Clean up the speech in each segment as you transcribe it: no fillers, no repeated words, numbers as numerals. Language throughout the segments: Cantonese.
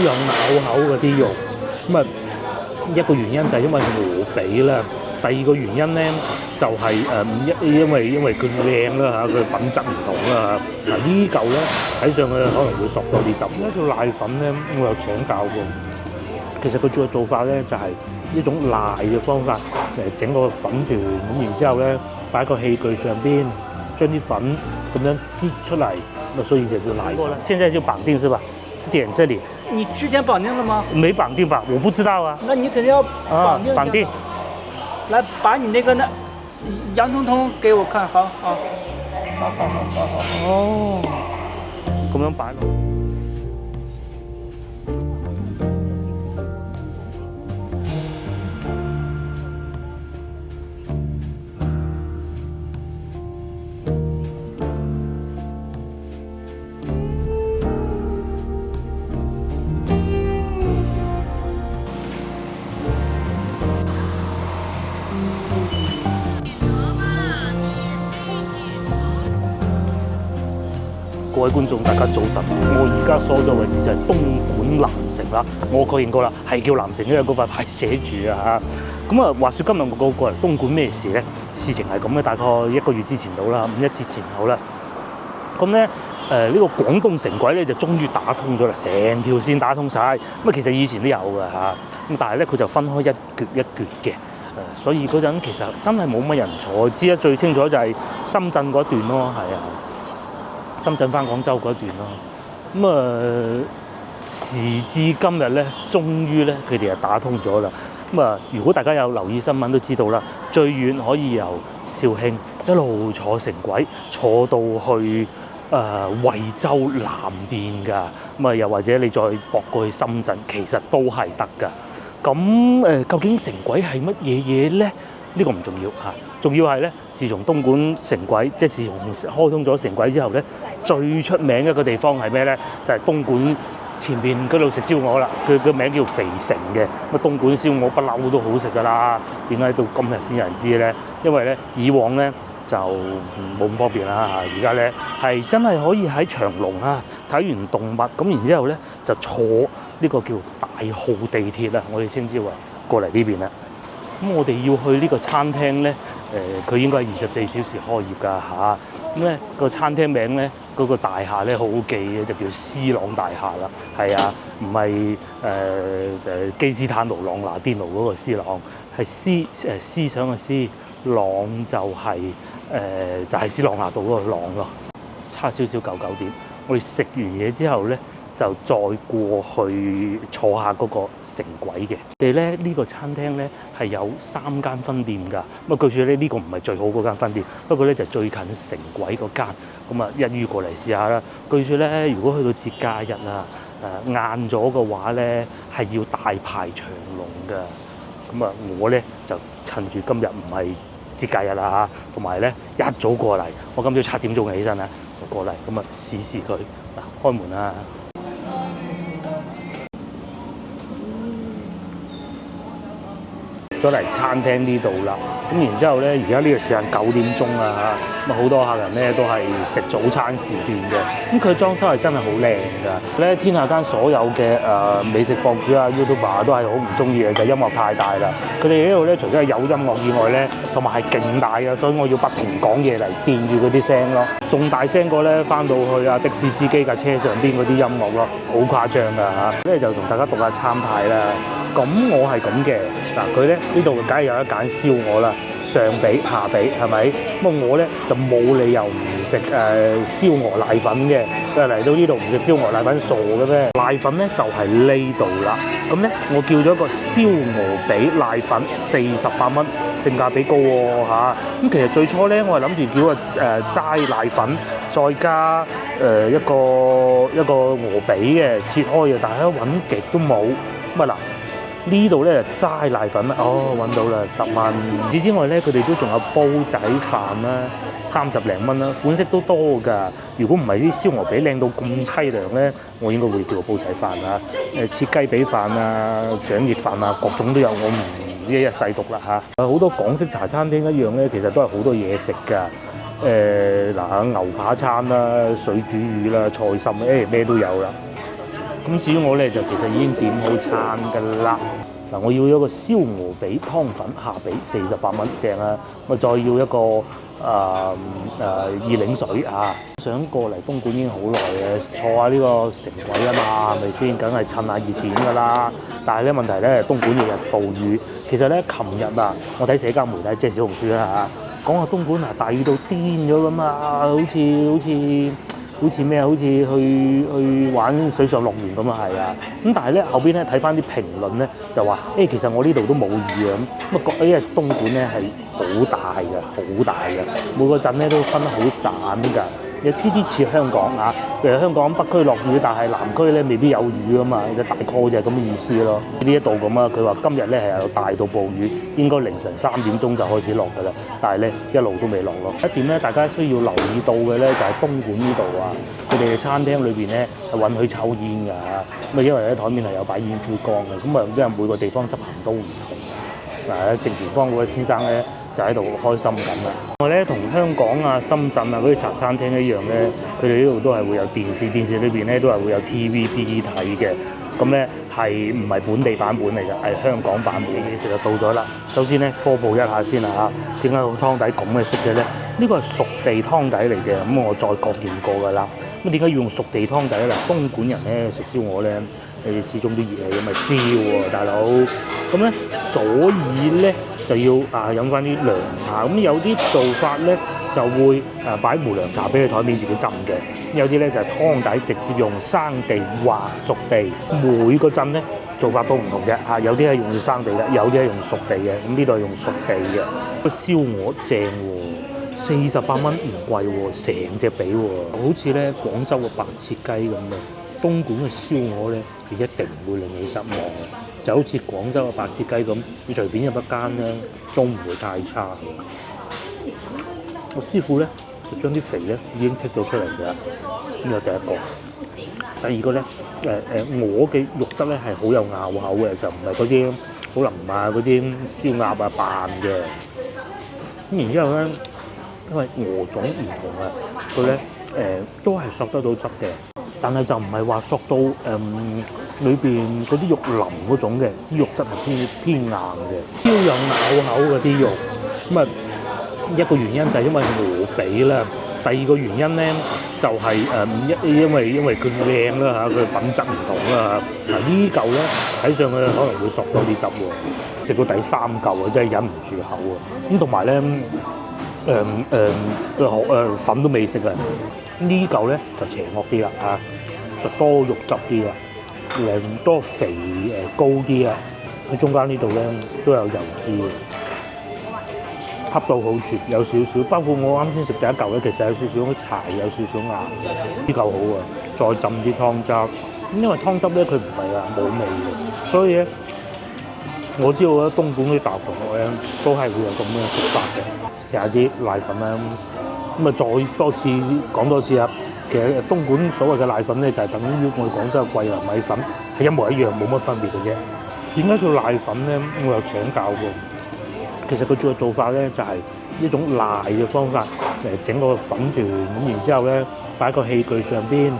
有咬口嗰啲肉。咁啊，一個原因就係因為鵝髀啦，第二個原因咧就係因為佢靚啦嚇，佢品質唔同啦嚇。嗱呢嚿咧睇上去可能會索多啲汁。呢條瀨粉咧，我有請教過，其實佢做法咧就係一種瀨嘅方法，整個粉團咁，然之後咧擺個器具上邊，將啲粉咁樣擠出嚟，所以就叫瀨粉。現在就綁定是吧？是點這裡？你之前綁定了嗎？沒綁定吧，我不知道啊。那你肯定要綁定。綁定。來，把你那個洋葱頭給我看，好。哦，咁樣擺落。各位觀眾，大家早晨！我而家所在位置就係東莞南城啦。我確認過啦，係叫南城，因為嗰塊牌寫住啊嚇。咁啊，話說今日我過嚟東莞咩事咧？事情係咁嘅，大概1個月之前到啦，5.17前後啦。咁咧呢個廣東城軌咧就終於打通咗啦，成條線打通晒。咁啊，其實以前都有嘅嚇。咁但係咧佢就分開一橛一橛嘅。所以嗰陣其實真係冇乜人坐，知得最清楚就係深圳嗰段咯，係啊。深圳翻廣州嗰段咯，咁時至今日咧，終於咧佢哋就打通咗啦。咁啊，如果大家有留意新聞都知道啦，最遠可以由肇慶一路坐城軌坐到去惠州南邊㗎。咁啊，又或者你再駁過去深圳，其實都係得㗎。咁究竟城軌係乜嘢嘢咧？呢個唔重要嚇，重要係咧，自從東莞城軌，即係自從開通咗城軌之後咧，最出名一個地方係咩咧？就係東莞前邊嗰度食燒鵝啦。佢個名叫肥城嘅。咁東莞燒鵝不嬲都好食㗎啦。點解到今日先有人知咧？因為咧以往咧就冇咁方便啦嚇，而家咧係真係可以喺長隆啊睇完動物咁，然之後咧就坐呢個叫大號地鐵啦，我哋稱之為過嚟呢邊啦。咁我哋要去呢個餐廳咧，佢應該係24小時開業㗎嚇。咁咧個餐廳名咧，嗰個大廈咧好好記嘅，就叫斯朗大廈啦。係啊，唔係就基斯坦奴朗拿甸奴嗰個斯朗，係思想嘅思，朗就係斯朗拿道嗰個朗咯。差少少9點，我哋食完嘢之後咧，就再過去坐下嗰個城軌嘅。我哋咧呢個餐廳咧係有3間分店㗎。咁啊，據說咧呢個唔係最好嗰間分店，不過咧就最近城軌嗰間。咁啊，一於過嚟試下啦。據說咧，如果去到節假日啊，晏咗嘅話咧，係要大排長龍㗎。咁啊，我咧就趁住今日唔係節假日啦嚇，同埋咧一早過嚟，我今朝7點鐘起身啦，就過嚟咁啊試試佢。嗱，開門啦！咗嚟餐廳呢度啦，咁然之後咧，而家呢個時間9點鐘啊，咁啊好多客人咧都係食早餐時段嘅，咁佢裝修係真係好靚㗎。咧天下間所有嘅美食博主啊、YouTuber 都係好唔中意嘅，就係音樂太大啦。佢哋呢度咧，除咗係有音樂以外咧，同埋係勁大嘅，所以我要不停講嘢嚟墊住嗰啲聲咯。仲大聲過咧，翻到去的士司機架車上邊嗰啲音樂咯，好誇張㗎嚇。咧就同大家讀下餐牌啦。咁我係咁嘅，嗱佢咧呢度梗係有得揀燒鵝啦，上髀下髀係咪？咁我咧就冇理由唔食燒鵝瀨粉嘅，佢嚟到呢度唔食燒鵝瀨粉傻嘅咩？瀨粉咧就係呢度啦。咁咧我叫咗個燒鵝髀瀨粉48蚊，性價比高喎嚇。咁其實最初咧我係諗住叫個齋瀨粉，再加一個鵝髀嘅切開嘅，但係揾極都冇。咁啊嗱。呢度咧齋瀨粉啦，揾到啦，10蚊。此之外咧，佢哋都仲有煲仔飯啦，30零蚊啦，款式都多㗎。如果唔係啲燒鵝髀靚到咁凄涼咧，我應該會叫個煲仔飯啦。切雞髀飯啊、掌翼飯啊，各種都有，我唔一一細讀啦嚇。好多港式茶餐廳一樣咧，其實都係好多嘢食㗎。牛扒餐啦、水煮魚啦、菜心咩都有啦。咁至於我咧就其實已經點好餐㗎啦。嗱，我要一個燒鵝髀湯粉蝦髀48蚊正啊！我再要一個熱檸水啊！想過嚟東莞已經好耐嘅，坐下呢個城軌啊嘛，係咪先？梗係趁下熱點㗎啦。但係咧問題咧，東莞日日暴雨。其實咧，琴日啊，我睇社交媒體即係小紅書啦嚇，講話東莞啊大雨到癲咗咁啊，好似咩啊？好似去玩水上樂園咁啊，係啊！咁但係咧後邊咧睇翻啲評論咧就話其實我呢度都冇雨啊咁啊，因為東莞咧係好大嘅，每個鎮咧都分得好散㗎。有啲似香港啊，譬如香港北區落雨，但係南區咧未必有雨啊嘛，就大概就係咁嘅意思咯。呢一度咁啊，佢話今日咧係有大到暴雨，應該凌晨3點鐘就開始落㗎啦，但係咧一路都未落咯。一點咧，大家需要留意到嘅咧就係東莞呢度啊，佢哋嘅餐廳裏邊咧係允許抽煙㗎，咁啊因為咧台面係有擺煙灰缸嘅，咁啊因為每個地方執行都唔同。嗱，正前方嗰位先生咧就喺度開心緊啦。我咧同香港啊、深圳啊嗰啲茶餐廳一樣咧，佢哋呢度都係會有電視裏邊咧都係會有 TVB 睇嘅。咁咧係唔係本地版本嚟嘅？係香港版本嘅。其實就到咗啦。首先咧科普一下先啦嚇，點解個湯底咁嘅色嘅咧？呢個係熟地湯底嚟嘅，咁我再確認過㗎啦。咁點解要用熟地湯底咧？東莞人咧食燒鵝咧，始終啲熱氣咁咪燒喎，大佬。咁咧，所以咧就要飲翻啲涼茶。咁有啲做法咧就會擺壺涼茶俾佢台面自己浸嘅。有啲咧就係湯底直接用生地或熟地，每個鎮咧做法都唔同嘅嚇。有啲係用生地嘅，有啲係用熟地嘅。咁呢度係用熟地嘅。個燒鵝正喎，48蚊唔貴喎，成隻髀喎，好似咧廣州嘅白切雞咁嘅。東莞嘅燒鵝咧，佢一定唔會令你失望嘅，就好似廣州嘅白切雞咁，你隨便入一間咧都唔會太差嘅。個師傅咧就將啲肥咧已經剔咗出嚟嘅，呢個第一個。第二個咧，鵝嘅肉質咧係好有咬口嘅，就唔係嗰啲好腍啊嗰啲燒鴨啊扮嘅。咁然之後咧，因為鵝種唔同啊，佢咧都係索得到汁嘅。但係就唔係話索到裏邊嗰啲肉腍嗰種嘅，啲肉質係偏硬嘅，超有咬口嗰啲肉。咁啊一個原因就係因為鵝髀啦，第二個原因咧就係因為佢靚啦嚇，佢品質唔同啦嚇。嗱呢嚿咧睇上去可能會索多啲汁喎，食到第三嚿啊真係忍唔住口啊！咁同埋咧粉都未食啊！呢嚿咧就邪惡啲啦嚇，就多肉汁啲啦，多肥高啲啊！喺中間呢度咧都有油脂嘅，恰到好處，有少少。包括我啱先食第一嚿咧，其實有少少柴，有少少硬。呢嚿好啊，再浸啲湯汁，因為湯汁咧佢唔係冇味嘅，所以咧我知道咧東莞啲大學同學咧都係會有咁樣食法嘅，試下啲奶粉啦。咁啊，再講多次啊！其實東莞所謂嘅奶粉咧，就係等於我哋廣州嘅桂林米粉，係一模一樣，冇乜分別嘅啫。點解叫奶粉咧？我有請教過。其實佢主要做法咧，就係一種賴嘅方法整個粉團，咁然之後咧擺個器具上邊，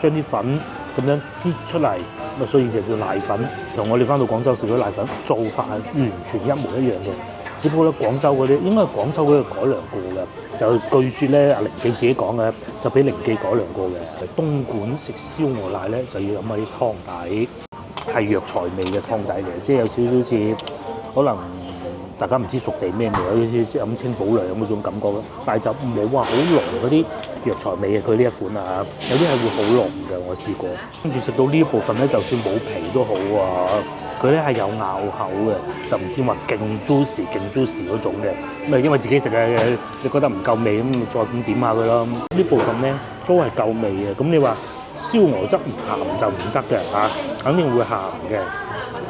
將啲粉咁樣擠出嚟，咁啊所以就叫奶粉。同我哋翻到廣州食嗰啲奶粉做法係完全一模一樣嘅。只不過咧，廣州嗰啲應該係廣州嗰度改良過嘅，就據說咧阿凌記自己講嘅，就俾凌記改良過嘅。東莞食燒鵝奶咧就要飲嗰啲湯底，係藥材味嘅湯底嘅，即係有少少似可能大家唔知熟地咩味，有少少飲清補涼嗰種感覺咯。但係就冇話好濃嗰啲藥材味嘅，佢呢一款啊，有啲係會好濃嘅，我試過。跟住食到呢一部分咧，就算冇皮都好啊。佢咧係有咬口嘅，就唔算話勁 juicy 嗰種嘅。咁啊，因為自己食嘅，你覺得唔夠味咁，再咁點下佢咯。呢部分咧都係夠味嘅。咁你話燒鵝汁唔鹹就唔得嘅嚇，肯定會鹹嘅。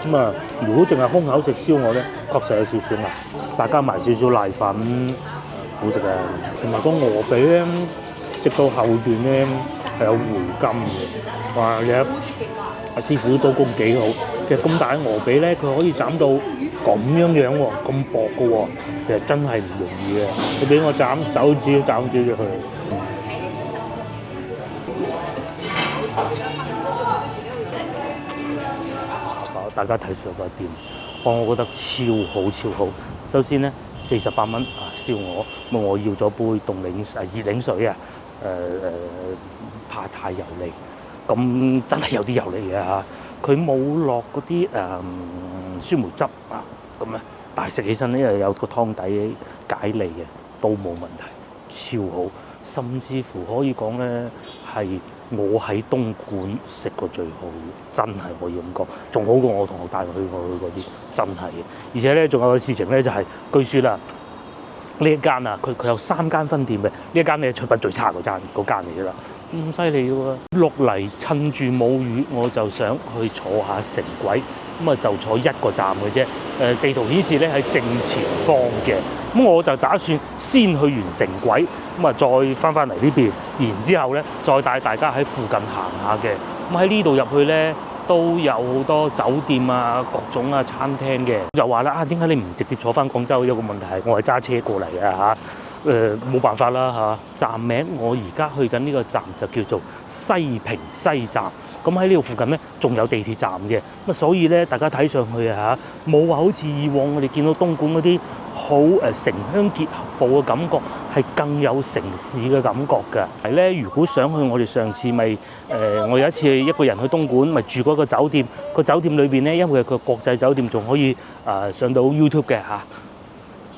咁啊，如果淨係空口食燒鵝咧，確實有少少辣，但加埋少少奶粉，好食嘅。同埋個鵝髀咧，食到後段咧係有回甘嘅。哇！你阿師傅刀工幾好，其實咁大嘅鵝髀咧，佢可以斬到咁樣喎，咁薄嘅喎，其實真係唔容易嘅。你俾我斬手指都斬咗佢。大家睇上個店，我覺得超好超好。首先咧，48蚊燒鵝，咁我要咗杯凍熱檸水啊，怕太油膩，咁真係有啲油膩嘅嚇。佢冇落嗰啲酸梅汁啊，咁咧，但係食起身咧又有個湯底解膩嘅，都冇問題，超好。甚至乎可以講咧係我喺東莞食過最好，真係可以咁講，仲好過我同學帶我去過嗰啲，真係嘅。而且咧仲有個事情咧就係、據説啦，呢一間啊，佢有3間分店嘅，呢一間咧出品最差嗰間嚟㗎啦，咁犀利嘅喎。落嚟趁住冇雨，我就想去坐下城軌，咁啊就坐1個站嘅啫。地圖顯示咧喺正前方嘅，咁我就打算先去完城軌，咁啊再翻嚟呢邊，然之後咧再帶大家喺附近行下嘅。咁喺呢度入去咧都有好多酒店啊、各種啊餐廳嘅。就話啦點解你唔直接坐翻廣州？有個問題係我係揸車過嚟嘅嚇，冇辦法啦嚇。站名我而家去緊呢個站就叫做西平西站。咁喺呢度附近咧，仲有地鐵站嘅，咁所以咧，大家睇上去啊嚇，冇話好似以往我哋見到東莞嗰啲好城鄉結合部嘅感覺，係更有城市嘅感覺㗎。係咧，如果想去，我哋上次咪我有一次一個人去東莞，咪住嗰個酒店，個酒店裏邊咧，因為佢國際酒店，仲可以上到 YouTube 嘅嚇。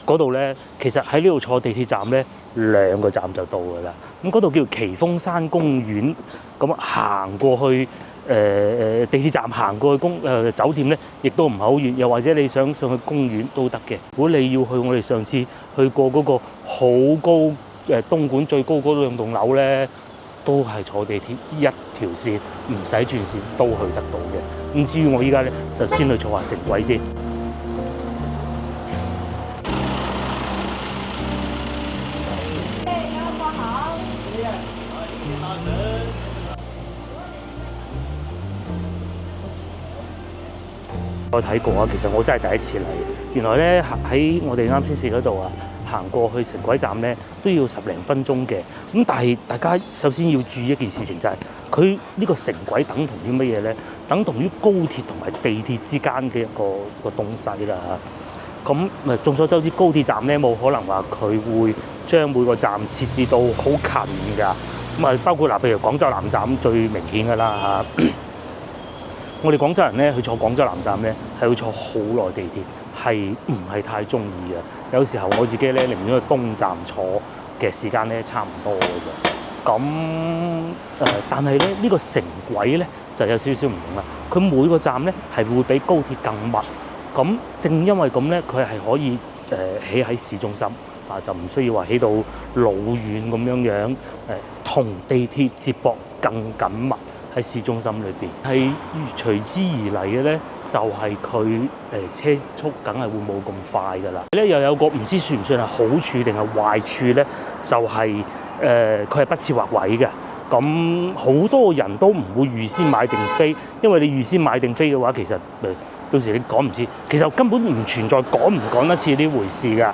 嗰度咧，其實喺呢度坐地鐵站咧，2個站就到㗎啦。咁嗰度叫奇峰山公園，咁行過去地鐵站行過去酒店咧，亦都唔係好遠。又或者你想上去公園都得嘅。如果你要去我哋上次去過嗰個好高東莞最高嗰2棟樓咧，都係坐地鐵一條線，唔使轉線都去得到嘅。咁至於我依家咧，就先去坐下城軌先。我睇過啊，其實我真係第一次嚟。原來咧喺我哋啱先試嗰度啊，行過去城軌站咧都要10零分鐘嘅。咁但係大家首先要注意一件事情就係佢呢個城軌等同於乜嘢咧？等同於高鐵同埋地鐵之間嘅一個東西啦嚇。咁眾所周知，高鐵站咧冇可能話佢會將每個站設置到好近㗎。咁啊，包括譬如廣州南站最明顯㗎啦嚇。我哋廣州人咧去坐廣州南站咧係要坐好耐地鐵，係唔係太中意嘅？有時候我自己咧寧願去東站坐嘅時間咧差唔多嘅啫。咁但係咧呢個城軌咧就有少少唔同啦。佢每個站咧係會比高鐵更密。咁正因為咁咧，佢係可以起喺市中心啊，就唔需要話起到老遠咁樣同地鐵接駁更緊密。喺市中心裏邊，係隨之而嚟嘅咧，就係佢車速梗係會冇咁快㗎啦。咧又有個唔知算唔算係好處定係壞處咧，就係佢係不設劃位嘅。咁好多人都唔會預先買定飛，因為你預先買定飛嘅話，其實到時你趕唔切，其實根本唔存在趕唔趕得切呢回事㗎。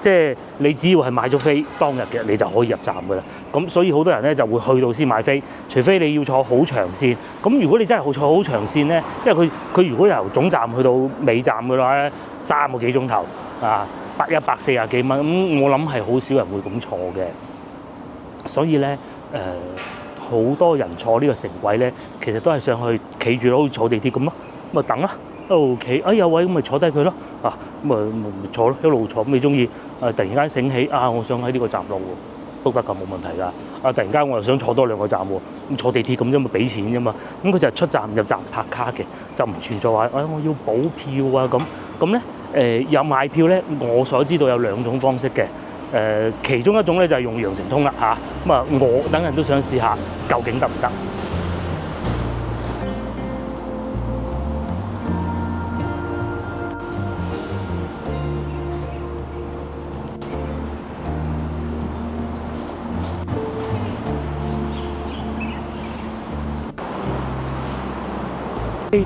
即係你只要係買咗飛當日嘅，你就可以入站㗎啦。咁所以好多人咧就會去到先買飛，除非你要坐好長線。咁如果你真係坐好長線咧，因為佢如果由總站去到尾站嘅話咧，3個幾鐘頭啊，140幾蚊。咁我諗係好少人會咁坐嘅。所以咧好多人坐呢個城軌咧，其實都係上去企住好似坐地鐵咁咯，咁咪等啦。一路企，有位咁咪坐低佢咯，咁咪坐咯，一路坐。咁你中意突然間醒起我想喺呢個站落喎，都得㗎，冇問題㗎。突然間我又想坐多2個站喎，咁坐地鐵咁啫嘛，俾錢啫嘛。咁佢就係出站入站拍卡嘅，就唔存在話我要補票啊咁。咁咧有買票咧，我所知道有2種方式嘅。其中一種咧就係用羊城通啦嚇。咁我等人都想試下，究竟得唔得？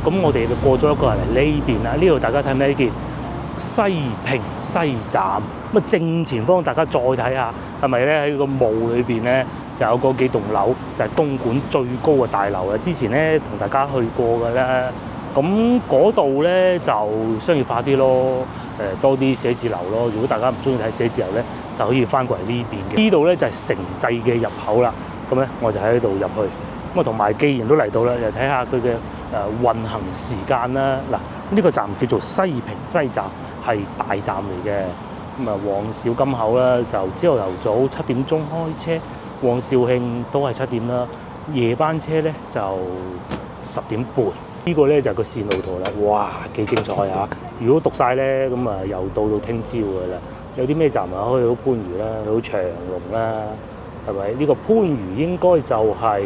咁我哋就過咗一個人嚟呢邊啦，呢度大家睇唔睇見西平西站？咁正前方大家再睇下，係咪咧喺個霧裏邊咧就有嗰幾棟樓，就係東莞最高嘅大樓啊！之前咧同大家去過㗎啦。咁嗰度咧就商業化啲咯，多啲寫字樓咯。如果大家唔中意睇寫字樓咧，就可以翻過嚟呢邊嘅。呢度咧就係城際嘅入口啦。咁咧我就喺度入去。咁啊同埋既然都嚟到啦，又睇下佢嘅運行時間啦。嗱，呢個站叫做西屏西站，係大站嚟嘅。咁啊，往小金口啦，就朝頭早7點鐘開車，往肇慶都係7點啦。夜班車咧就10點半。呢個咧就係個線路圖啦，哇，幾精彩啊！如果讀晒咧，咁啊又到聽朝㗎啦。有啲咩站啊？可以去到番禺啦，去到長隆啦，係咪？呢個番禺應該就係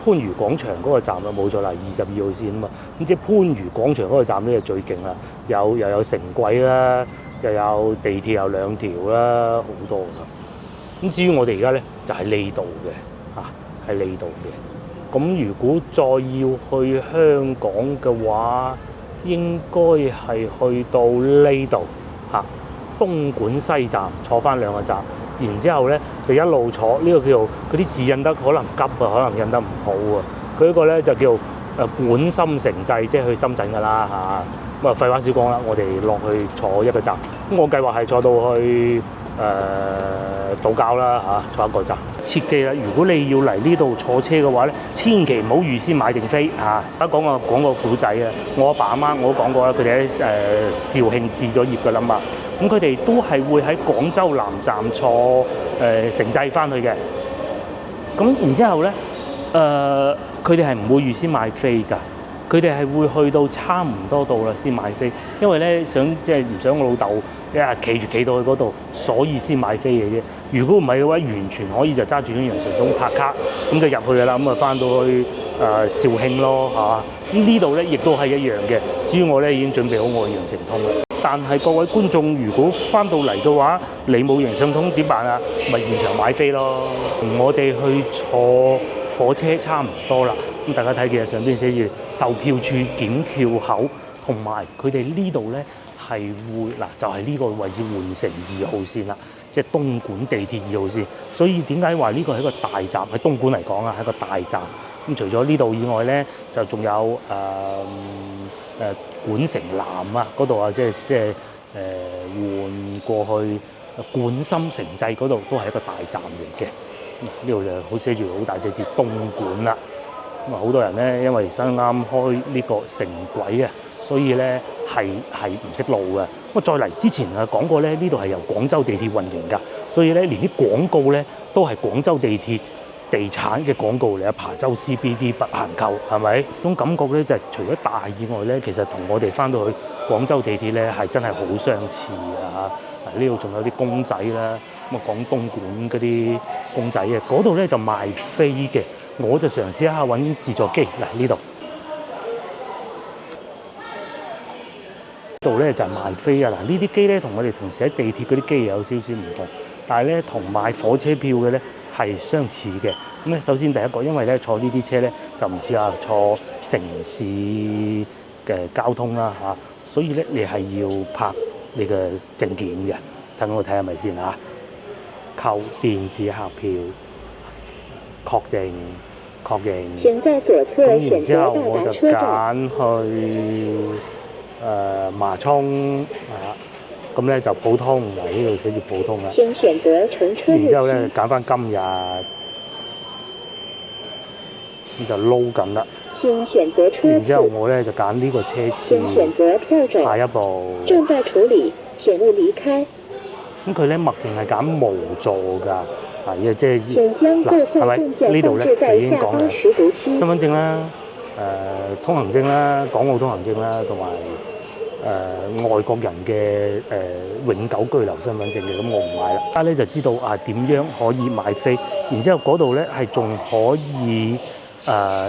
番禺廣場嗰個站啦，冇錯啦，22號線啊嘛。咁即係番禺廣場嗰個站咧就最勁啦，又有城軌啦，又有地鐵有2條啦，好多㗎。咁至於我哋而家咧就喺呢度嘅，喺呢度嘅。咁如果再要去香港嘅話，應該係去到呢度嚇，東莞西站坐翻2個站，然之後咧就一路坐呢個叫做嗰啲字印得可能急啊，可能印得唔好啊。佢呢個咧就叫莞心城際，即係去深圳㗎啦嚇。咁啊廢話少講啦，我哋落去坐1個站。咁我計劃係坐到去道教啦坐1個站。切記啦，如果你要嚟呢度坐車嘅話咧，千祈唔好預先買定飛嚇。而家講個古仔啊，我阿爸阿媽我都講過啦，佢哋喺肇慶置咗業㗎啦嘛。咁佢哋都係會喺廣州南站坐城際翻去嘅。咁然之後咧，佢哋係唔會預先買飛㗎。佢哋係會去到差唔多到啦先買飛，因為咧即係唔想我老豆一日企到去嗰度，所以先買飛嘅啫。如果唔係嘅話，完全可以就揸住張羊城通拍卡，咁就入去㗎啦。咁啊翻到去肇慶咯嚇。咁呢度咧亦都係一樣嘅。至於我咧已經準備好我嘅羊城通啦。但係各位觀眾，如果翻到嚟嘅話，你冇羊城通點辦啊？咪現場買飛咯。我哋去坐火車差唔多啦。咁大家睇見上邊寫住售票處檢票口，同埋佢哋呢度咧係會嗱，就係呢個位置換乘2號線啦，即係東莞地鐵2號線。所以點解話呢個係一個大站？喺東莞嚟講啊，係一個大站。咁除咗呢度以外咧，就仲有莞城南啊嗰度啊，即係換過去莞心城際嗰度都係一個大站嚟嘅。呢度就好寫住好大隻字東莞啦。咁啊，好多人咧，因為新啱開呢個城軌啊，所以咧係唔識路嘅。咁再嚟之前啊講過咧，呢度係由廣州地鐵運營㗎，所以咧連啲廣告咧都係廣州地鐵地產嘅廣告嚟啊，琶洲 CBD 不限購係咪？種感覺咧就係除咗大以外咧，其實同我哋翻到去廣州地鐵咧係真係好相似啊！嗱，呢度仲有啲公仔啦，咁啊講東莞嗰啲公仔嘅，嗰度咧就賣飛嘅。我就嘗試一下揾自助機，嗱呢度咧就係賣飛啊！嗱呢啲機咧同我哋平時喺地鐵嗰啲機有少少唔同，但係咧同買火車票嘅咧係相似嘅。咁咧首先第一個，因為咧坐呢啲車咧就唔似話坐城市嘅交通啦嚇，所以咧你係要拍你嘅證件嘅。等我睇下咪先嚇，購電子客票。確認，咁然之後我就揀去麻涌咁咧就普通，嗱呢度寫住普通啦。然之後咧揀翻今日，咁就撈緊啦。然之後我咧就揀呢個車次，下一步。咁佢咧默認係揀無座㗎。即係嗱，係咪呢度咧就已經講啦，身份證啦、通行證啦、港澳通行證啦，同埋外國人嘅永久居留身份證嘅，咁我唔買啦。而家咧就知道點樣可以買飛，然之後嗰度咧係仲可以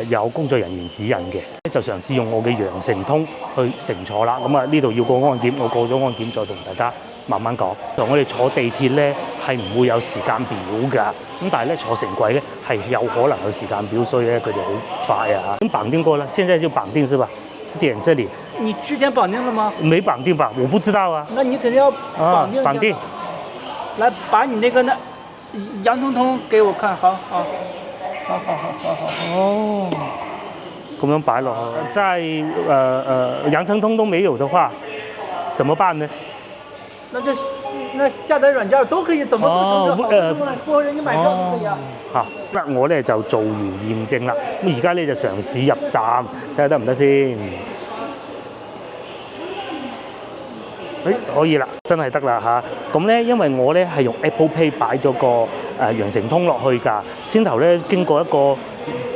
有工作人員指引嘅，就嘗試用我嘅羊城通去乘坐啦。咁啊呢度要過安檢，我過咗安檢再同大家慢慢講。同我哋坐地鐵咧係唔會有時間表㗎，咁但係咧坐城軌咧係有可能有時間表，所以咧佢哋好快啊。咁綁定過啦，現在就綁定是吧？是點這裡？你之前綁定了嗎？沒綁定吧，我不知道啊。那你肯定要綁定。綁定。來，把你那個羊城通給我看，好。哦，咁樣擺落去，在羊城通都沒有的話，怎麼辦呢？那下載軟件都可以怎麼做成這好，或者你買票都可以啊。嚇，嗱我咧就做完驗證啦，咁而家咧就嘗試入站，睇下得唔得先。可以啦，真係得啦嚇。咁咧，因為我咧係用 Apple Pay 擺咗個羊城通落去㗎，先頭咧經過一個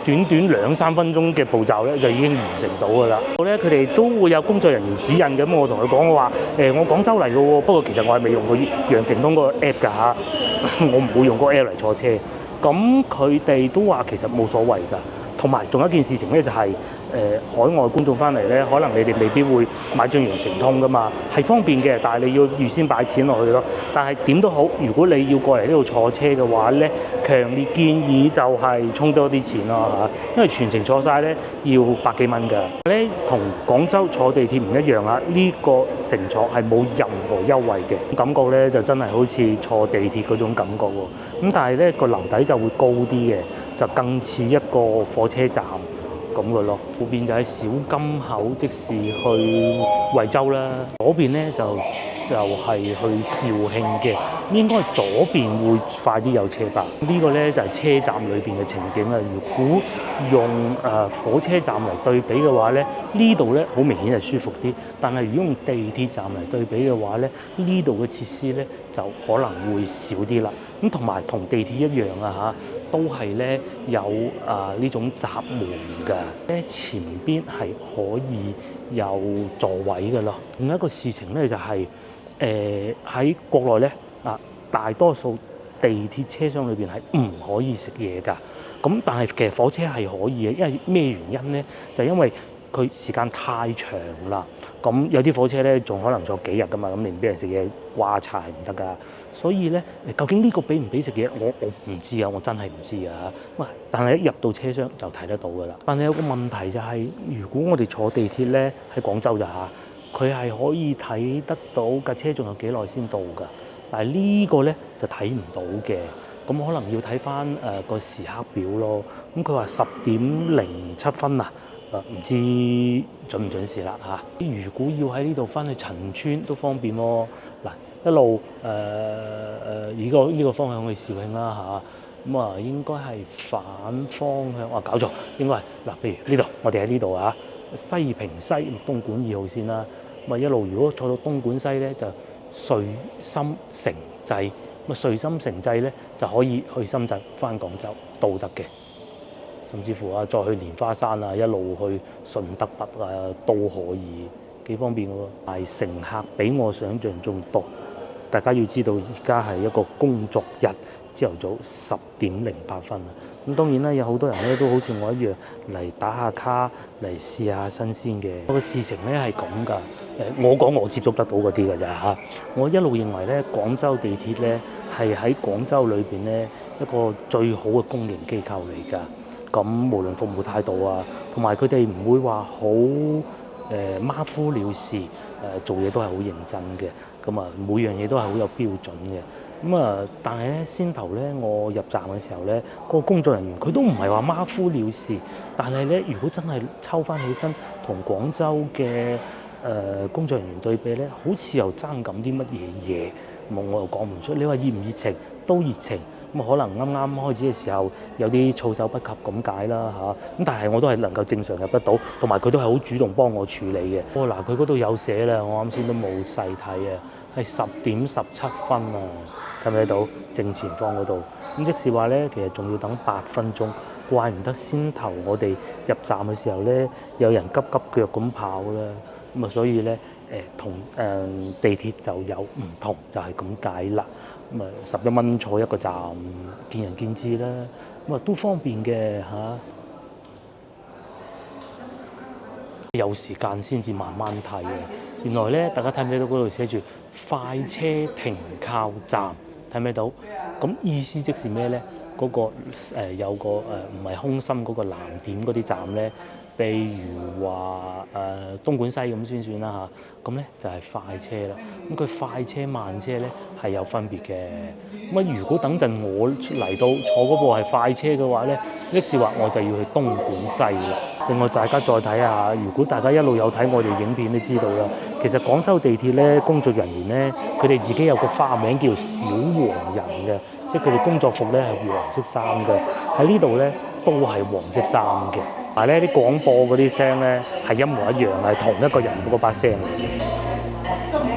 短2-3分鐘嘅步驟咧，就已經完成到㗎啦。我咧佢哋都會有工作人員指引嘅，咁我同佢講話我廣州嚟嘅喎，不過其實我係未用過羊城通個 app 㗎嚇，我唔會用嗰個 app 嚟坐車。咁佢哋都話其實冇所謂㗎。同埋仲有一件事情咧，就係海外觀眾翻嚟咧，可能你哋未必會買張羊城通噶嘛，係方便嘅，但係你要預先擺錢落去咯。但係點都好，如果你要過嚟呢度坐車嘅話咧，強烈建議就係充多啲錢咯嚇，因為全程坐晒咧要百幾蚊㗎。咧同廣州坐地鐵唔一樣啊，呢個乘坐係冇任何優惠嘅，感覺咧就真係好似坐地鐵嗰種感覺喎。咁但係咧個樓底就會高啲嘅，就更似一個火車站咁嘅咯。後邊就係小金口，即是去惠州啦。左邊咧就係去肇慶嘅，應該係左邊會快啲有車吧。呢個咧就係車站裏邊嘅情景啦。如果用火車站嚟對比嘅話咧，呢度咧好明顯係舒服啲。但係如果用地鐵站嚟對比嘅話咧，呢度嘅設施咧就可能會少啲啦。咁同埋同地鐵一樣啊嚇，都係咧有呢種閘門㗎。咧前邊係可以有座位嘅咯。另一個事情咧就係喺國內咧大多數地鐵車廂裏邊係唔可以食嘢㗎。咁但係其實火車係可以嘅，因為咩原因咧？就因為佢時間太長啦，咁有啲火車咧仲可能坐幾日㗎嘛，咁你唔俾人食嘢，瓜柴唔得㗎。所以咧，究竟呢個俾唔俾食嘢，我唔知啊，我真係唔知啊。喂，但係一入到車廂就睇得到㗎啦。但係有個問題就係，如果我哋坐地鐵咧喺廣州咋嚇，佢係可以睇得到架車仲有幾耐先到㗎。但係呢個咧就睇唔到嘅。咁可能要睇翻個時刻表咯。咁佢話10:07啊。唔知準唔準時啦嚇。如果要喺呢度翻去陳村都方便喎。嗱，一路呢個方向去肇慶啦嚇。咁應該係反方向。搞錯，應該係嗱，譬如呢度，我哋喺呢度啊，西平西東莞2號線啦。咁一路如果坐到東莞西咧，就穗深城際。咁穗深城際咧就可以去深圳翻廣州都得嘅。甚至乎再去蓮花山一路去順德北都可以，幾方便嘅喎。但係乘客比我想象中多。大家要知道，而家係一個工作日，朝頭早10:08啊。咁當然啦，有好多人咧都好似我一樣嚟打下卡，嚟試下新鮮嘅。個事情咧係咁㗎。我講我接觸得到嗰啲㗎咋嚇。我一路認為咧，廣州地鐵咧係喺廣州裏邊咧一個最好嘅公營機構嚟㗎。咁無論服務態度同埋佢哋唔會話好馬虎了事，做嘢都係好認真嘅。咁每樣嘢都係好有標準嘅。但係咧先頭咧，我入站嘅時候咧，個工作人員佢都唔係話馬虎了事，但係咧，如果真係抽翻起身同廣州嘅工作人員對比咧，好似又爭緊啲乜嘢，我又講唔出。你話熱唔熱情？都熱情。可能啱啱開始嘅時候有啲措手不及咁解啦嚇。咁但係我都係能夠正常入得到，同埋佢都係好主動幫我處理嘅。嗱，佢嗰度有寫啦，我啱先都冇細睇係10:17啊，睇唔睇到正前方嗰度？咁即是話咧，其實仲要等8分鐘，怪唔得先頭我哋入站嘅時候咧，有人急急腳咁跑啦。所以咧同地鐵就有唔同，就係咁解啦。11蚊坐一個站，見仁見智啦。都方便嘅嚇。有時間先至慢慢睇啊。原來咧，大家睇唔睇到嗰度寫住快車停靠站？睇唔睇到？咁意思即是咩咧？嗰個有個唔係空心嗰個藍點嗰啲站咧，譬如話東莞西咁先算啦嚇，咁咧就係快車啦。咁佢快車慢車咧係有分別嘅。咁如果等陣我嚟到坐嗰部係快車嘅話咧，即是話我就要去東莞西啦。另外大家再睇下，如果大家一路有睇我哋影片都知道啦，其實廣州地鐵咧工作人員咧，佢哋自己有個花名叫小黃人嘅，即係佢哋工作服咧係黃色衫嘅。喺呢度咧都係黃色衫嘅，但係咧啲廣播嗰啲聲咧係一模一樣，係同一個人嗰把聲嚟嘅。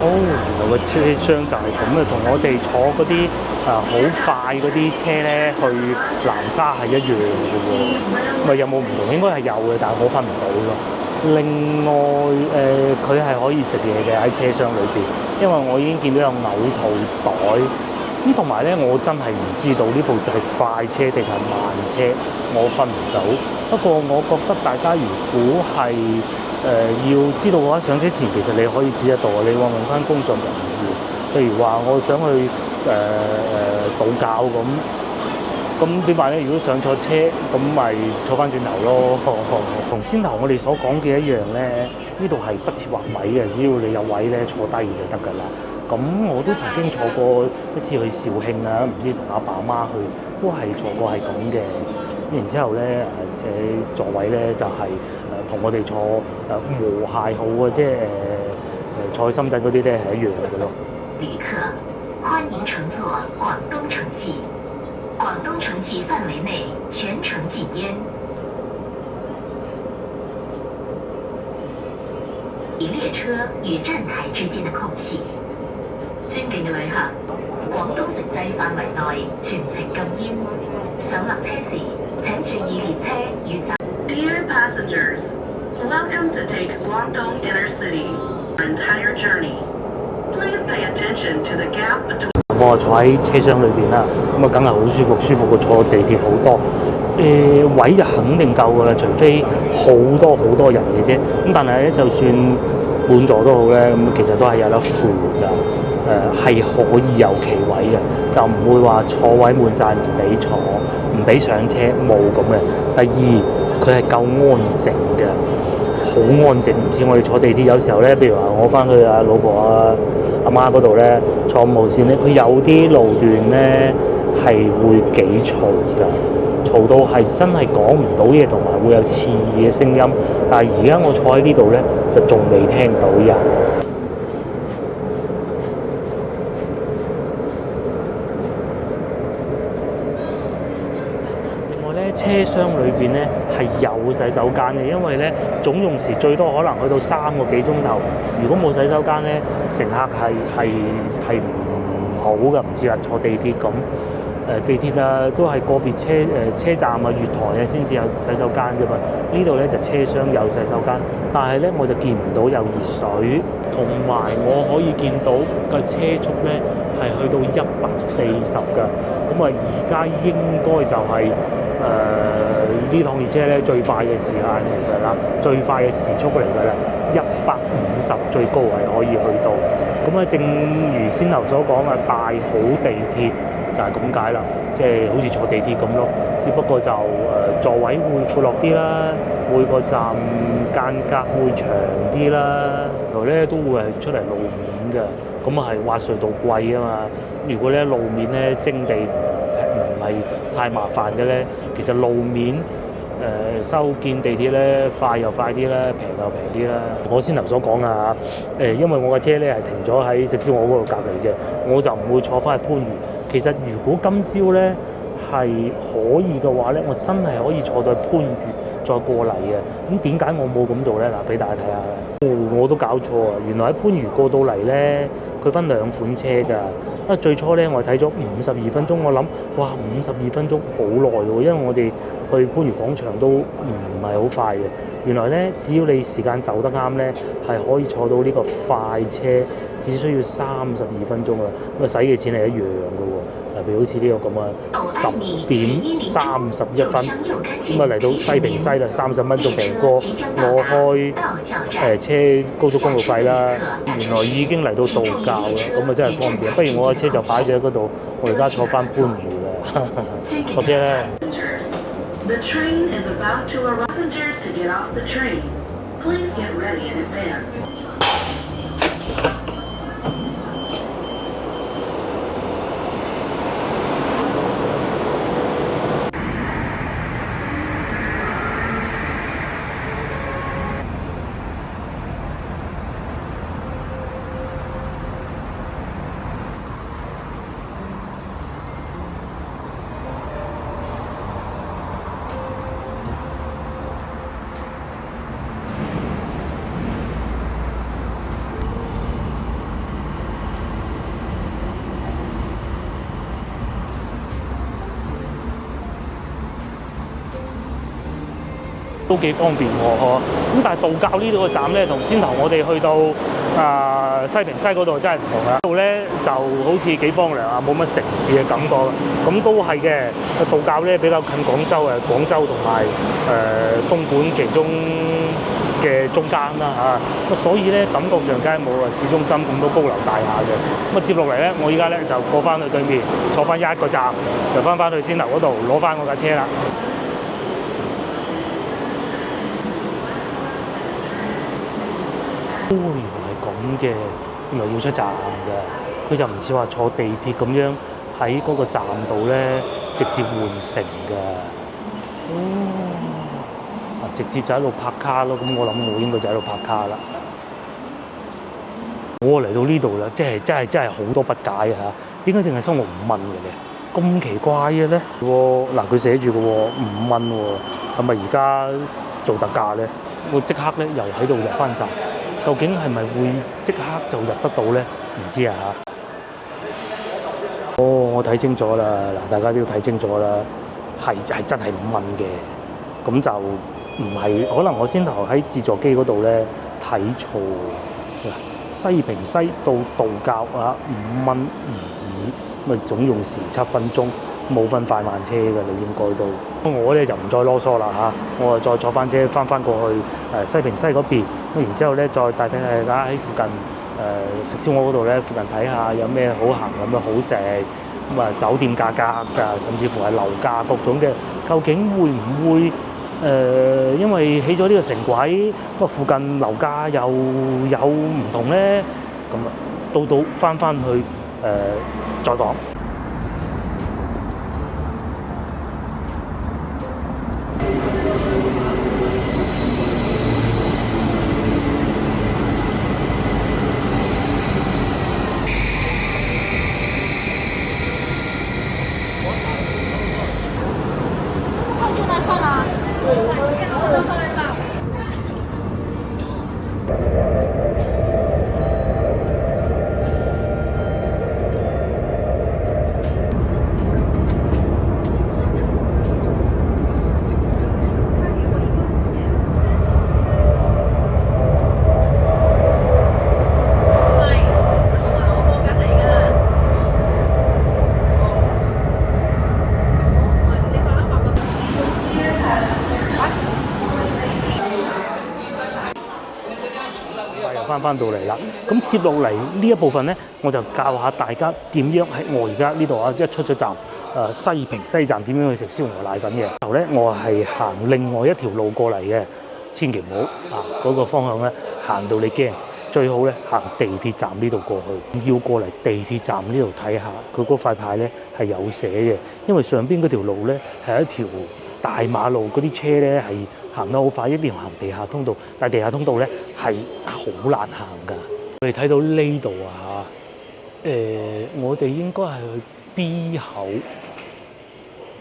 原來個車廂就係咁啊，同我哋坐嗰啲好快嗰啲車咧去南沙係一樣嘅喎。咪有冇唔同？應該係有嘅，但係我分唔到咯。另外佢係可以食嘢嘅喺車廂裏邊，因為我已經見到有嘔吐袋。咁同埋咧，我真係唔知道呢部就係快車定係慢車，我分唔到。不過我覺得大家如果係要知道嘅話，上車前其實你可以知得到，你問翻工作人員，譬如話我想去補覺咁點辦咧？如果想坐車，咁咪坐翻轉頭咯。同先頭我哋所講嘅一樣咧，呢度係不設劃位嘅，只要你有位咧坐低就得㗎啦。咁我都曾經坐過一次去肇慶啊，唔知同阿爸阿媽去，都係坐過係咁嘅。然之後咧座位咧就係同我哋坐和諧號啊，即係坐去深圳嗰啲咧係一樣嘅咯。旅客，歡迎乘坐廣東城際，廣東城際範圍內全程禁煙。以列車與站台之間的空隙。尊敬嘅旅客，廣東城際範圍內全程禁煙。上落車時請注意列車與站。Dear passengers, welcome to take Guangdong Inner City. Entire journey. Please pay attention to the gap between. 我坐喺車廂裏邊啦，咁啊梗係好舒服，舒服過坐地鐵好多。位就肯定夠㗎啦，除非好多人嘅啫。咁但係咧，就算滿座都好咧，咁其實都係有得扶㗎。係可以有企位嘅，就唔會話坐位滿晒唔俾坐，唔俾上車，冇咁嘅。第二，佢係夠安靜嘅，好安靜，唔似我哋坐地鐵有時候咧，譬如話我翻去阿老婆阿媽嗰度咧，坐5號線咧，佢有啲路段咧係會幾嘈㗎，嘈到係真係講唔到嘢，同埋會有刺耳嘅聲音。但係而家我坐喺呢度咧，就仲未聽到人。車廂裏邊咧係有洗手間嘅，因為咧總用時最多可能去到3個幾鐘頭。如果冇洗手間咧，乘客係唔好嘅，唔似話坐地鐵咁。地鐵啊都係個別車站啊、月台啊先至有洗手間啫嘛。呢度咧就車廂有洗手間，但係咧我就見唔到有熱水，同埋我可以見到個車速咧係去到140㗎。咁啊，而家應該就係呢趟列車咧最快嘅時間嚟㗎啦，最快嘅時速嚟㗎啦，150最高係可以去到。咁啊，正如先頭所講啊，大好地鐵就係咁解啦，即係好似坐地鐵咁咯，只不過就座位會闊落啲啦，每個站間隔會長啲啦，然後咧都會係出嚟路面嘅，咁啊係挖隧道貴啊嘛。如果咧路面咧徵地唔係太麻煩嘅咧，其實路面修建地鐵咧快又快啲啦，平又平啲啦。我先頭所講啊，因為我架車咧係停咗喺食燒鵝嗰度隔離嘅，我就唔會坐翻去番禺。其實如果今朝咧係可以嘅話咧，我真係可以坐到去番禺再過嚟嘅。咁點解我冇咁做咧？嗱，俾大家睇下。我都搞錯啊！原來喺番禺過到嚟咧，佢分兩款車㗎。最初咧我睇咗52分鐘，我諗哇52分鐘好耐喎，因為我哋去番禺廣場都唔係好快嘅。原來咧只要你時間走得啱咧，係可以坐到呢個快車，只需要32分鐘啊！咁使嘅錢係一樣嘅喎。譬如好似呢個咁啊，10點31分，咁啊嚟到西平西啦，30蚊仲平過我開車高速公路費啦。原來已經嚟到道教啦，咁啊真係方便。不如我嘅車就擺咗喺嗰度，我而家坐翻番禺啦。或者咧。The train is about to arrive. Passengers to get off the train. Please get ready in advance. 都幾方便喎，咁但係道教呢度個站咧，同先頭我哋去到西平西嗰度真係唔同啦。度咧就好似幾荒涼啊，冇乜城市嘅感覺。咁都係嘅，道教咧比較近廣州廣州同埋東莞其中嘅中間啦嚇。所以咧感覺上梗係冇市中心咁多高樓大廈嘅。咁接落嚟咧，我依家咧就過翻去對面，坐翻一個站，就翻去先頭嗰度攞翻我架車啦。原來係咁嘅，原來要出站㗎。佢就唔似話坐地鐵咁樣喺嗰個站度咧直接換乘㗎。直接就喺度拍卡咯。咁我諗我應該就喺度拍卡啦。我嚟到呢度啦，真係好多不解啊！點解淨係收我5蚊嘅咧？咁奇怪嘅咧？嗱，佢寫住嘅喎5蚊喎，係咪而家做特價咧？我即刻咧又喺度入翻站。究竟係咪會即刻就入得到咧？唔知啊嚇！我睇清楚啦，嗱，大家都要睇清楚啦，係真係5蚊嘅，咁就唔係可能我先頭喺自助機嗰度咧睇錯。嗱，西平西到道教5蚊而已，咁啊總用時7分鐘，冇分快慢車嘅，你應該都。我咧就唔再囉嗦啦嚇，我啊再坐翻車翻過去西平西嗰邊，咁然之後咧再帶大家喺附近食燒鵝嗰度咧附近睇下有咩好行，有咩好食，咁啊酒店價格甚至乎係樓價各種嘅，究竟會唔會因為起咗呢個城軌，咁附近樓價又有唔同咧？咁啊到翻去再講。翻到嚟啦，咁接落嚟呢一部分咧，我就教下大家點樣喺我而家呢度一出咗站，西平西站點樣去食燒鵝瀨粉嘅。然後咧，我係行另外一條路過嚟嘅，千祈唔好嗰個方向咧行到你驚，最好咧行地鐵站呢度過去。要過嚟地鐵站呢度睇下，佢嗰塊牌咧係有寫嘅，因為上邊嗰條路咧係一條大馬路，嗰啲車咧係行得好快，一定要行地下通道，但係地下通道咧係好難行㗎。我哋睇到呢度我哋應該係去 B 口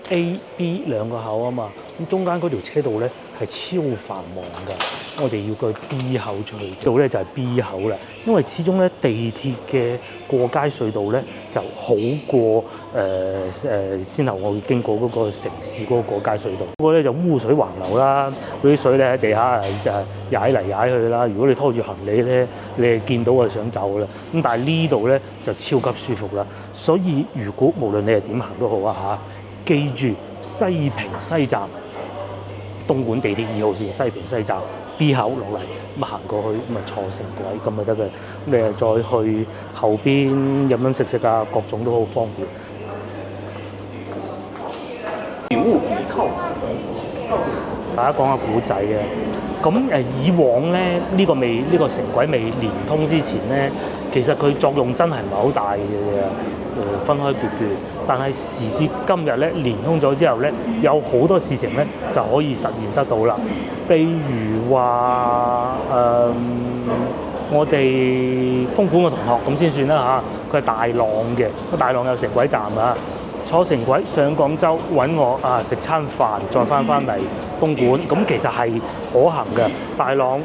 A、B 兩個口啊嘛，咁中間嗰條車道咧係超繁忙㗎，我哋要過 B 口出去，度咧就係 B 口啦。因為始終咧地鐵嘅過街隧道咧就好過先頭我會經過嗰個城市嗰個過街隧道，不過咧就污水橫流啦，嗰啲水咧喺地下就踩嚟踩去啦。如果你拖住行李咧，你係見到就想走啦。咁但係呢度咧就超級舒服啦。所以如果無論你係點行都好啊嚇，記住西平西站。東莞地鐵2號線西平西站 B 口落嚟，咁行過去咁啊坐城軌咁就得嘅。咁你又再去後邊飲飲食食啊，各種都好方便。大家講下古仔嘅。咁以往咧呢個城軌未連通之前咧，其實佢作用真係唔係好大嘅啫，分開橛橛。但係時至今日咧，連通咗之後咧，有好多事情咧就可以實現得到啦。譬如話我哋東莞嘅同學咁先算啦嚇，佢係大朗嘅，大朗有城軌站啊。坐城軌上廣州揾我啊，食餐飯再翻嚟東莞，咁其實係可行嘅。大朗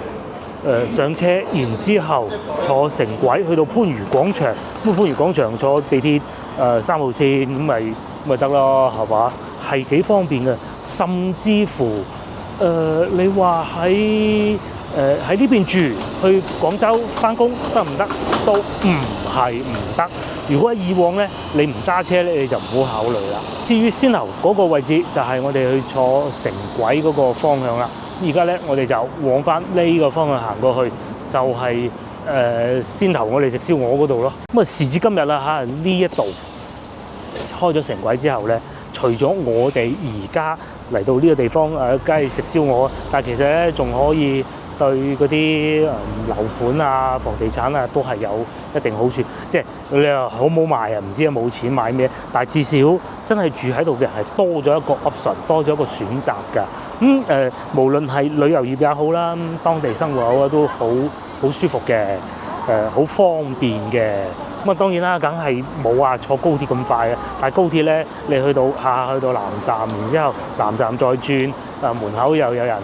上車，然之後坐城軌去到番禺廣場，咁番禺廣場坐地鐵3號線咁咪得咯，係嘛？係幾方便嘅，甚至乎你話喺呢邊住去廣州翻工得唔得？都唔係唔得。如果以往咧，你唔揸車咧，你就唔好考慮啦。至於先頭嗰個位置，就係我哋去坐城軌嗰個方向啦。而家咧，我哋就往翻呢個方向行過去，就係先頭我哋食燒鵝嗰度咯。咁啊，時至今日啦嚇，呢一度開咗城軌之後咧，除咗我哋而家嚟到呢個地方梗係食燒鵝，但係其實咧仲可以對嗰啲樓盤啊、房地產啊都係有一定好處。即係你話好唔好賣啊？唔知啊，冇錢買咩？但係至少真係住喺度嘅人係多咗一個 option， 多咗一個選擇㗎。無論係旅遊業也好啦，當地生活好都好舒服嘅，好方便嘅。咁啊當然啦，梗係冇話坐高鐵咁快嘅。但係高鐵咧，你去到南站，然之後南站再轉，門口又有人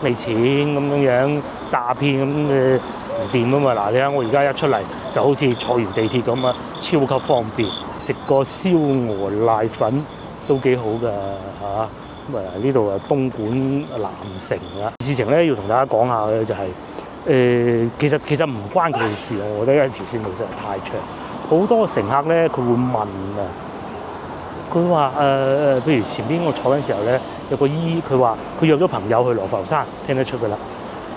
你錢咁樣詐騙咁嘅唔掂啊嘛！嗱，你睇我而家一出嚟就好似坐完地鐵咁啊，超級方便。食個燒鵝瀨粉都幾好㗎嚇。咁呢度啊東莞南城啦。事情咧要同大家講下嘅就係其實唔關佢事，我覺得因為條線路實在太長，好多乘客咧佢會問啊。佢話譬如前邊我坐緊時候咧，有個姨佢話佢約咗朋友去羅浮山，聽得出㗎啦。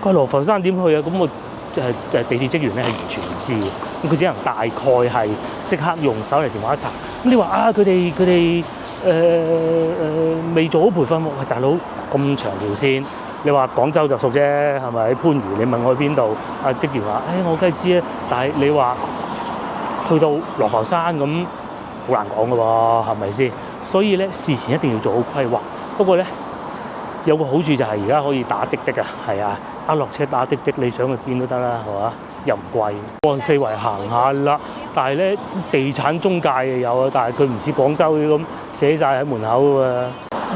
佢話羅浮山點去啊？咁我就係地鐵職員咧係完全唔知嘅，咁佢只能大概係即刻用手提電話查。咁你話啊，佢哋未做好培訓喎，喂大佬咁長條線，你話廣州就熟啫，係咪？番禺你問我去邊度，啊職員話我梗係知啊，但係你話去到羅浮山咁。好難講㗎喎，係咪先？所以咧，事前一定要做好規劃。不過咧，有個好處就係而家可以打滴滴啊，係啊，落車打滴滴，你想去邊都得啦，係嘛？又唔貴，按四圍行下啦。但係咧，地產中介又有啊，但係佢唔似廣州咁寫晒喺門口㗎。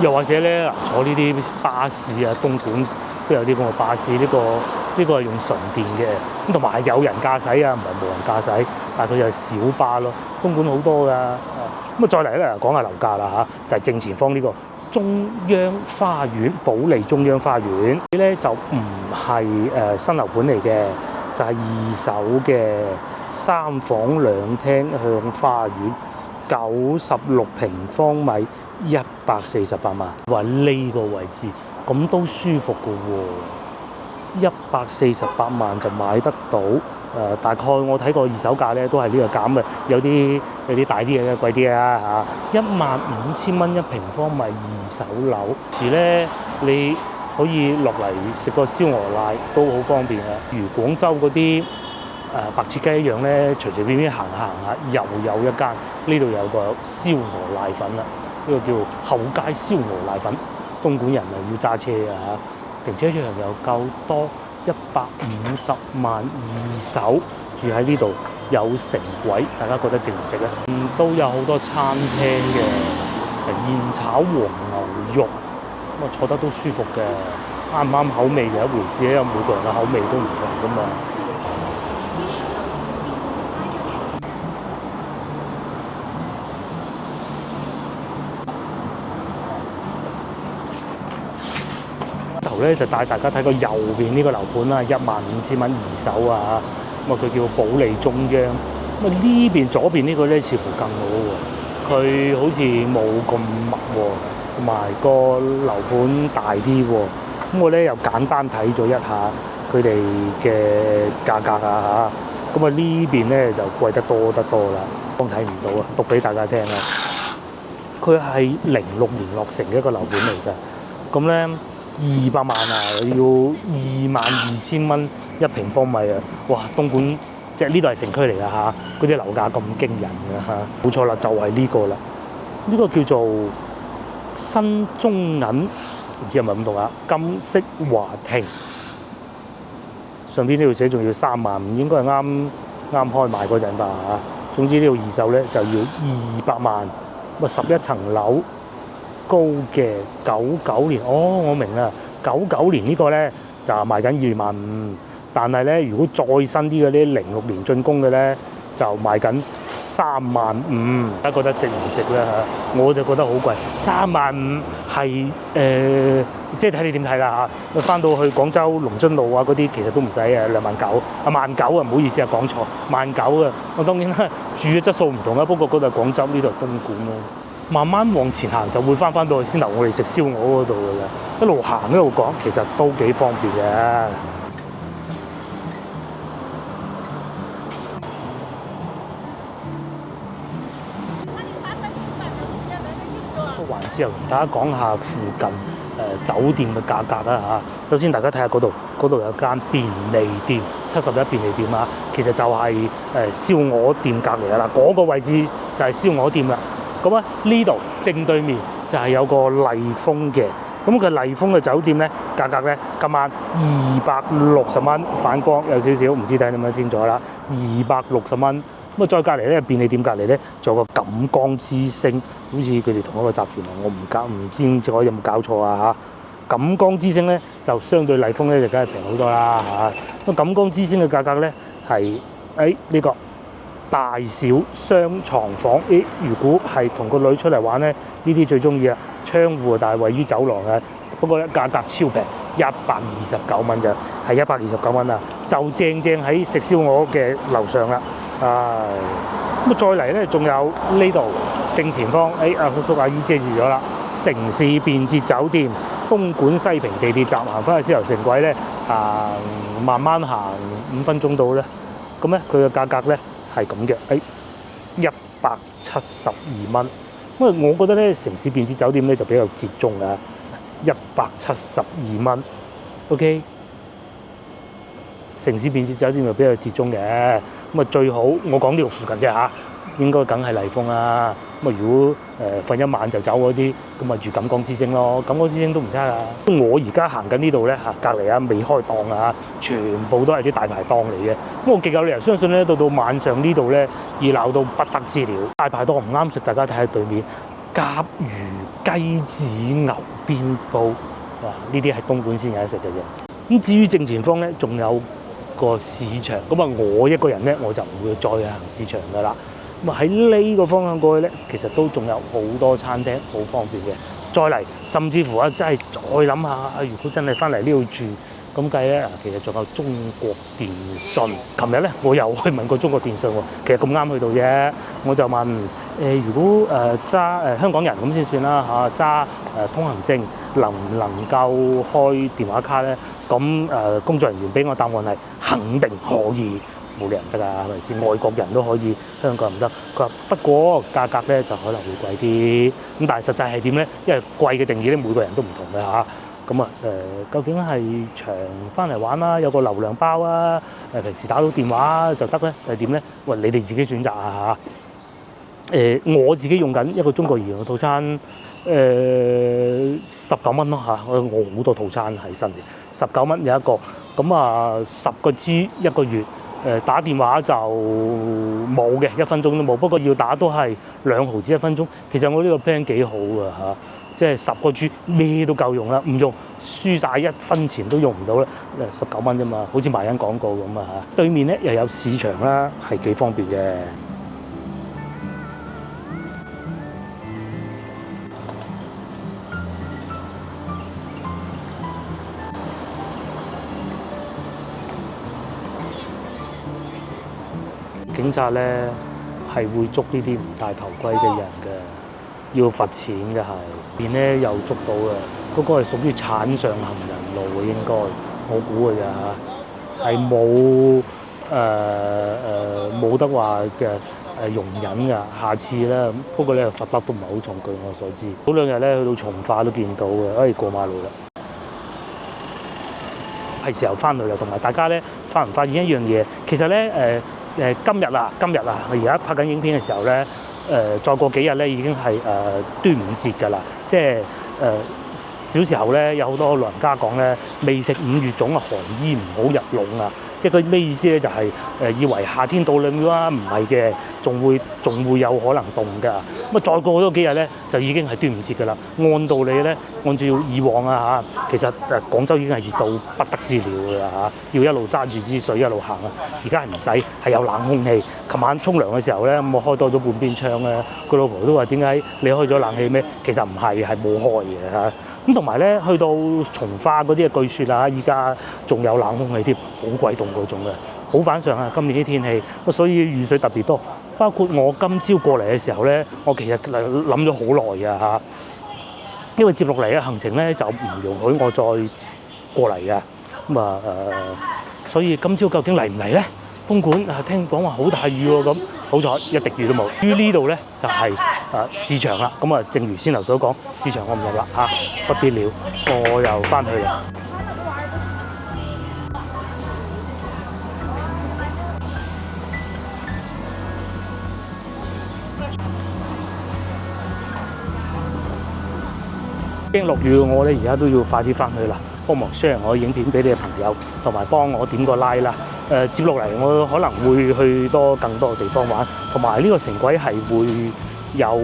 又或者咧，坐呢啲巴士啊，東莞都有啲咁嘅巴士，呢個係用純電嘅，咁同埋係有人駕駛啊，唔係無人駕駛，但係佢就係小巴咯。東莞好多㗎，咁啊再嚟咧講下樓價啦嚇，就係正前方呢個中央花園，保利中央花園咧就唔係新樓盤嚟嘅，就係二手嘅3房2廳向花園，96平方米，148萬。話呢個位置咁都舒服㗎喎，148萬就買得到。大概我睇過二手價咧，都係呢個價嘅，有啲大啲嘅，貴啲啊嚇。15000蚊1平方米二手樓，時咧你可以落嚟食個燒鵝瀨都好方便啊。如廣州嗰啲白切雞一樣咧，隨隨便便行下又有一間，呢度有個燒鵝瀨粉啦，呢個叫後街燒鵝瀨粉。東莞人啊要揸車啊，停車場又夠多。150萬二手住喺呢度，有城軌，大家覺得值唔值咧？都有好多餐廳嘅，現炒黃牛肉咁啊坐得都舒服嘅，啱唔啱口味就一回事，因為每個人嘅口味都唔同噶嘛。頭咧就帶大家睇個右邊呢個樓盤啦，15,000蚊二手啊，咁啊佢叫保利中央。咁啊呢邊左邊呢個咧似乎更好喎，佢好似冇咁密喎，同埋個樓盤大啲喎。咁我咧又簡單睇咗一下佢哋嘅價格啊嚇，咁啊呢邊咧就貴得多啦，當睇唔到啊，讀俾大家聽啊。佢係06年落成嘅一個樓盤嚟㗎，咁咧200萬啊，要22,000蚊一平方米啊！哇，東莞即係呢度係城區嚟㗎嚇，嗰啲樓價咁驚人㗎嚇，冇錯啦，就係呢個啦，呢個叫做新中銀，唔知係咪咁讀啊？金色華庭，上邊呢度寫仲要3萬5，應該係啱開賣嗰陣吧嚇。總之呢度二手咧就要200萬，咁啊11層樓。高嘅99年，我明啦，99年呢個咧就賣緊2萬5，但係咧如果再新啲嘅啲06年進攻嘅咧就賣緊3萬5，大家覺得值唔值咧嚇？我就覺得好貴，3萬5係即係睇你點睇啦嚇。翻到去廣州龍津路啊嗰啲其實都唔使啊，2萬9啊，1萬9啊，唔好意思啊講錯，1萬9啊。我當然啦，住嘅質素唔同啦，不過嗰度係廣州，呢度係東莞咯。慢慢往前行就會翻到去先頭我哋食燒鵝嗰度㗎啦，一路行一路講，其實都幾方便嘅。個環節又同大家講下附近酒店嘅價格啦嚇。首先大家睇下嗰度有間便利店，71便利店啊，其實就係燒鵝店隔離啦，嗰個位置就係燒鵝店啦。咁啊，呢度正對面就係有個麗豐嘅，咁佢麗豐嘅酒店咧價格咧今晚260蚊，反光有少少，唔知睇點樣先咗啦，260蚊。咁啊，再隔離咧便利店隔離咧仲有個錦江之星，好似佢哋同一個集團啊，我唔知我有冇搞錯啊嚇。錦江之星咧就相對麗豐咧就梗係平好多啦嚇。咁錦江之星嘅價格咧係呢個大小雙床房，如果係同個女出嚟玩咧，呢啲最中意啊！窗戶但係位於走廊嘅，不過咧價格超平，129蚊咋，係129蚊啊！就正喺食燒鵝嘅樓上啦，咁啊再嚟咧，仲有呢度正前方，阿叔叔阿姨遮住咗啦，城市便捷酒店，東莞西平地鐵站行翻去獅頭城軌咧，慢慢行5分鐘到咧，咁咧佢嘅價格咧。係咁嘅，172蚊。因為我覺得咧，城市便捷酒店咧就比較折中㗎，172蚊。OK， 城市便捷酒店就比較折中嘅。咁啊最好我講呢度附近嘅嚇，應該梗係麗豐啦。咁啊如果瞓一晚就走嗰啲，咁啊住錦江之星咯，錦江之星都唔差㗎。我而家行緊呢度咧嚇，隔離未開檔啊，全部都係啲大排檔嚟嘅。咁我極有理由相信咧，到晚上呢度咧熱鬧到不得之了。大排檔唔啱食，大家睇下對面甲魚雞子牛鞭煲，哇！呢啲係東莞先有得食嘅啫。咁至於正前方咧，仲有個市場，咁啊我一個人咧我就唔會再行市場㗎啦。咁啊喺呢個方向過去咧，其實都仲有好多餐廳，好方便嘅。再嚟，甚至乎啊，真係再諗下，如果真係翻嚟呢度住，咁計咧，其實仲有中國電信。琴日咧，我又去問過中國電信喎，其實咁啱去到啫，我就問如果揸香港人咁先算啦嚇，揸通行證能唔能夠開電話卡咧？咁工作人員俾我答案係肯定可以。冇理由唔得㗎，係咪先？外國人都可以，香港人唔得。佢話不過價格咧就可能會貴啲，咁但係實際係點咧？因為貴嘅定義咧每個人都唔同嘅嚇。咁究竟係長翻嚟玩啦，有個流量包啊，平時打到電話就得咧，係點咧？喂，你哋自己選擇啊嚇。我自己用緊一個中國移動嘅套餐，19蚊咯嚇。我好多套餐係新嘅，19蚊有一個，咁10個 G 1個月。打電話就冇嘅，1分鐘都冇。不過要打都係2毫子1分鐘。其實我呢個 plan 幾好㗎嚇，即係10個 G 咩都夠用啦，唔用輸晒1分錢都用唔到啦。19蚊啫嘛，好似賣緊廣告咁啊嚇。對面咧又有市場啦，係幾方便嘅。警察咧係會捉呢啲唔戴頭盔嘅人嘅，要罰錢嘅係。邊咧又捉到嘅，嗰個係屬於鏟上行人路嘅應該，我估嘅咋嚇，係冇得話嘅容忍㗎。下次咧，不過咧罰得都唔係好重，據我所知。嗰2日咧去到從化都見到嘅，過馬路啦。係時候翻去啦，同埋大家咧發唔發現一樣嘢？其實咧今日啊，我而家拍緊影片嘅時候咧，再過幾日咧已經係端午節㗎啦。即係小時候咧有好多老人家講咧，未食5月粽啊，寒衣唔好入籠啊。即係佢咩意思咧？就係以為夏天到啦唔係嘅，仲會有可能凍㗎。咁啊，再過多幾日咧，就已經係端午節㗎啦。按道理咧，按照以往啊嚇，其實廣州已經係熱到不得之了㗎啦嚇，要一路揸住支水一路行啊。而家係唔使，係有冷空氣。琴晚沖涼嘅時候咧，咁我開多咗半邊窗咧，佢老婆都話：點解你開咗冷氣咩？其實唔係，係冇開嘅嚇。咁同埋咧，去到從化嗰啲據說啊，依家仲有冷空氣添，好鬼凍嗰種嘅，好反常啊！今年啲天氣，所以雨水特別多。包括我今朝過嚟嘅時候咧，我其實諗咗好耐啊嚇，因為接落嚟嘅行程咧就唔容許我再過嚟嘅。咁啊所以今朝究竟嚟唔嚟咧？東莞聽講話好大雨喎，咁好彩一滴雨都冇。於呢度咧就係市場啦。咁啊，正如先頭所講，市場我唔入啦嚇，不必了，我又翻去啦。驚落雨，我咧而家都要快啲翻去啦。幫忙 share 我影片俾你嘅朋友，同埋幫我點個 like 啦。接落嚟我可能會去多更多嘅地方玩，同埋呢個城軌係會有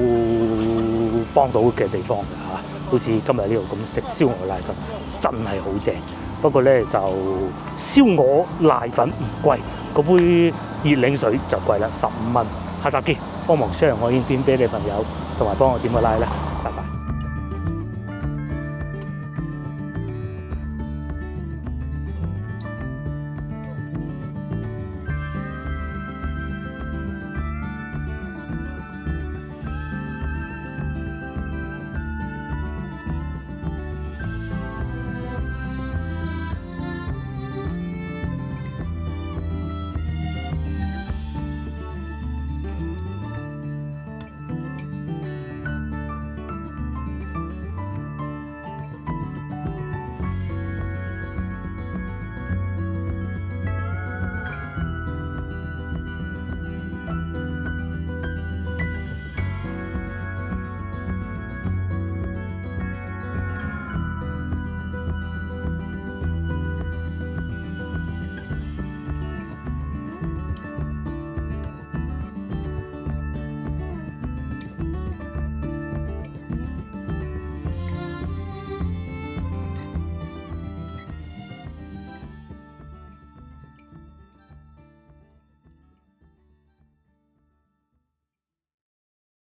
幫到嘅地方嘅嚇。好似今日呢度咁食燒鵝瀨粉，真係好正。不過咧就燒鵝瀨粉唔貴，嗰杯熱檸水就貴啦，15蚊。下集見，幫忙 share 我影片俾你朋友，同埋幫我點個 like 啦。拜拜。